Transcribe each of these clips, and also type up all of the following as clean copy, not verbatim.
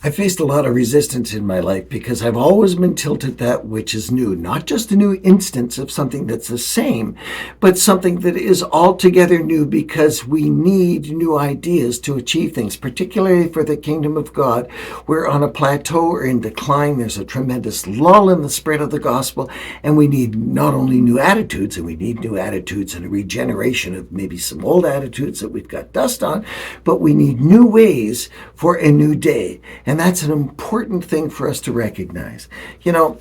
I faced a lot of resistance in my life because I've always been tilted that which is new, not just a new instance of something that's the same, but something that is altogether new because we need new ideas to achieve things, particularly for the kingdom of God. We're on a plateau or in decline. There's a tremendous lull in the spread of the gospel, and we need not only new attitudes, and we need new attitudes and a regeneration of maybe some old attitudes that we've got dust on, but we need new ways for a new day. And that's an important thing for us to recognize. You know,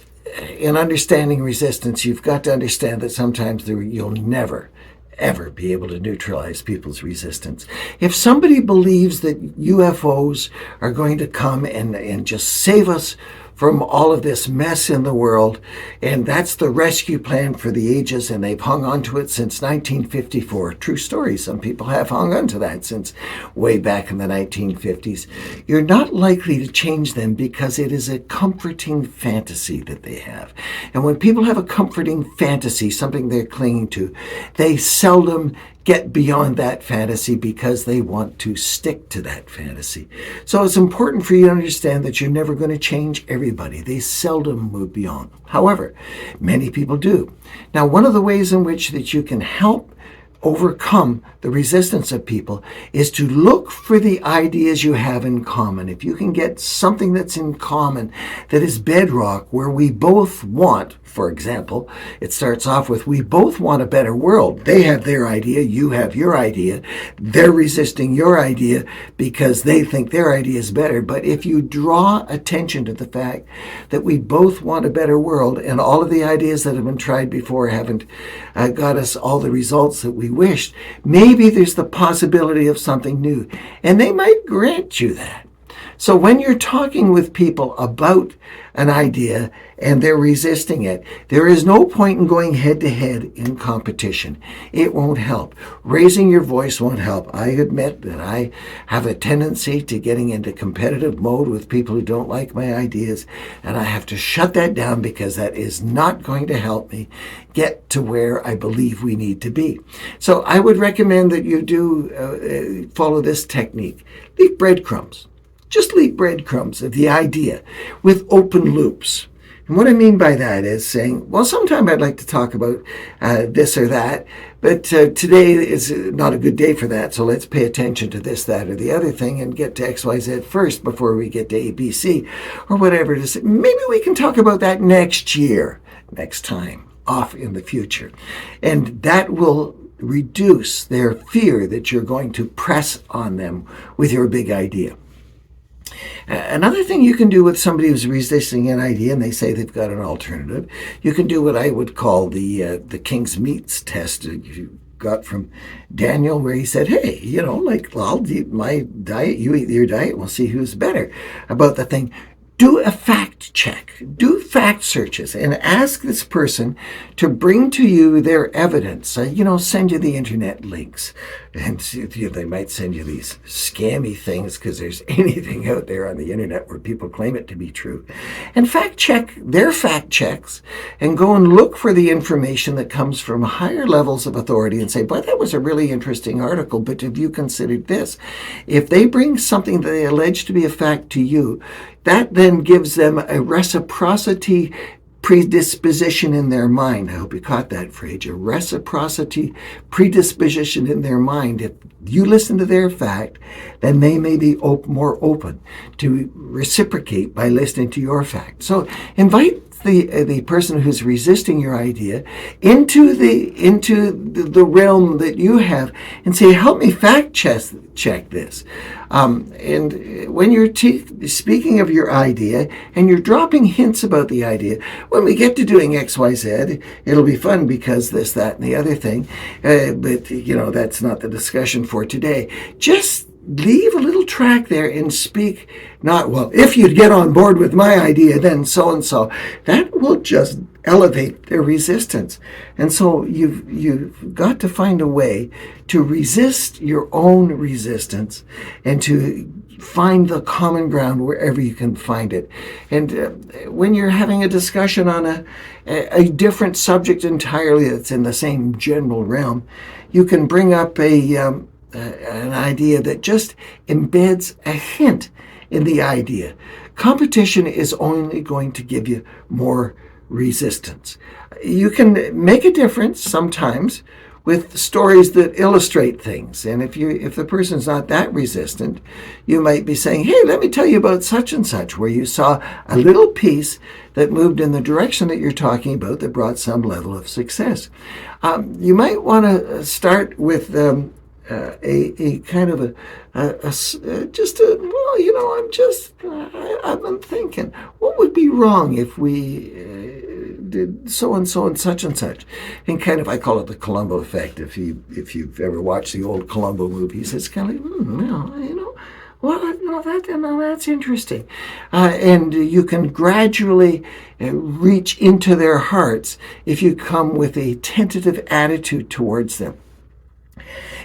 in understanding resistance, you've got to understand that sometimes you'll never, ever be able to neutralize people's resistance. If somebody believes that UFOs are going to come and just save us from all of this mess in the world, and that's the rescue plan for the ages, and they've hung on to it since 1954. True story. Some people have hung on to that since way back in the 1950s. You're not likely to change them because it is a comforting fantasy that they have. And when people have a comforting fantasy, something they're clinging to, they seldom get beyond that fantasy because they want to stick to that fantasy. So it's important for you to understand that you're never going to change everybody. They seldom move beyond. However, many people do. Now, one of the ways in which that you can help overcome the resistance of people is to look for the ideas you have in common. If you can get something that's in common that is bedrock, where we both want, for example, it starts off with, we both want a better world. They have their idea, you have your idea. They're resisting your idea because they think their idea is better. But if you draw attention to the fact that we both want a better world, and all of the ideas that have been tried before haven't got us all the results that we wished, maybe there's the possibility of something new, and they might grant you that. So when you're talking with people about an idea and they're resisting it, there is no point in going head to head in competition. It won't help. Raising your voice won't help. I admit that I have a tendency to getting into competitive mode with people who don't like my ideas, and I have to shut that down because that is not going to help me get to where I believe we need to be. So I would recommend that you do follow this technique. Leave breadcrumbs. Just leave breadcrumbs of the idea with open loops. And what I mean by that is saying, well, sometime I'd like to talk about this or that, but today is not a good day for that, so let's pay attention to this, that, or the other thing and get to XYZ first before we get to ABC or whatever it is. Maybe we can talk about that next year, next time, off in the future. And that will reduce their fear that you're going to press on them with your big idea. Another thing you can do with somebody who's resisting an idea and they say they've got an alternative, you can do what I would call the King's Meats test you got from Daniel, where he said, hey, like, well, I'll eat my diet, you eat your diet, we'll see who's better about the thing. Do a fact check. Do fact searches and ask this person to bring to you their evidence. Send you the internet links. And they might send you these scammy things because there's anything out there on the internet where people claim it to be true. And fact check their fact checks and go and look for the information that comes from higher levels of authority and say, boy, that was a really interesting article, but have you considered this? If they bring something that they allege to be a fact to you, that then gives them a reciprocity predisposition in their mind. I hope you caught that phrase, a reciprocity predisposition in their mind. If you listen to their fact, then they may be more open to reciprocate by listening to your fact. So invite the person who's resisting your idea into the realm that you have and say, help me fact check this. And when you're speaking of your idea and you're dropping hints about the idea, when we get to doing XYZ, it'll be fun because this, that, and the other thing. But that's not the discussion for today. Just leave a little track there and speak not, well, if you'd get on board with my idea, then so-and-so. That will just elevate their resistance. And so you've got to find a way to resist your own resistance and to find the common ground wherever you can find it. And when you're having a discussion on a different subject entirely that's in the same general realm, you can bring up an idea that just embeds a hint in the idea. Competition is only going to give you more resistance. You can make a difference sometimes with stories that illustrate things. And if the person's not that resistant, you might be saying, hey, let me tell you about such and such, where you saw a little piece that moved in the direction that you're talking about that brought some level of success. You might want to start with a kind of I've been thinking, what would be wrong if we did so and so and such, and kind of, I call it the Columbo effect. If you've ever watched the old Columbo movies, it's kind of that's interesting, and you can gradually reach into their hearts if you come with a tentative attitude towards them.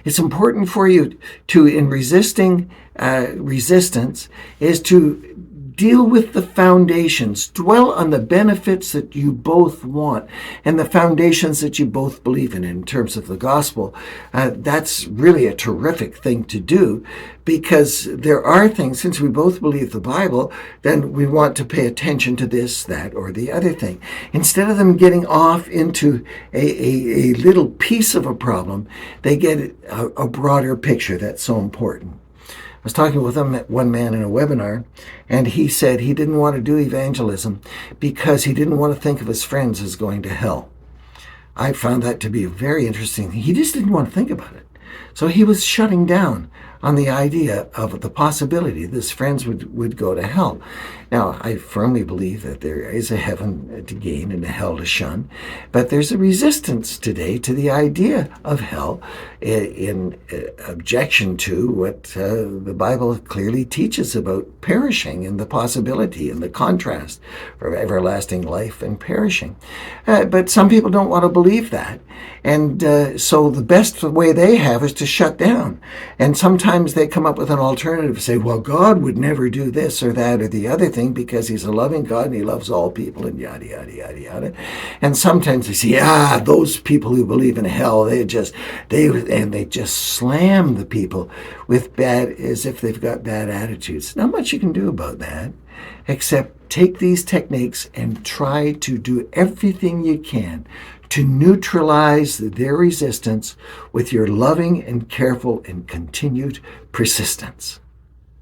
It's important for you to, in resisting resistance, is to deal with the foundations, dwell on the benefits that you both want and the foundations that you both believe in terms of the gospel. That's really a terrific thing to do, because there are things, since we both believe the Bible, then we want to pay attention to this, that, or the other thing. Instead of them getting off into a little piece of a problem, they get a broader picture. That's so important. I was talking with one man in a webinar, and he said he didn't want to do evangelism because he didn't want to think of his friends as going to hell. I found that to be a very interesting thing. He just didn't want to think about it. So he was shutting down on the idea of the possibility that his friends would go to hell. Now, I firmly believe that there is a heaven to gain and a hell to shun, but there's a resistance today to the idea of hell in objection to what the Bible clearly teaches about perishing and the possibility and the contrast of everlasting life and perishing. But some people don't want to believe that, and so the best way they have is to shut down. And sometimes they come up with an alternative, say, well, God would never do this or that or the other thing because he's a loving God and he loves all people and yada, yada, yada, yada. And sometimes they say, those people who believe in hell, they just slam the people with as if they've got bad attitudes. Not much you can do about that, except take these techniques and try to do everything you can to neutralize their resistance with your loving and careful and continued persistence.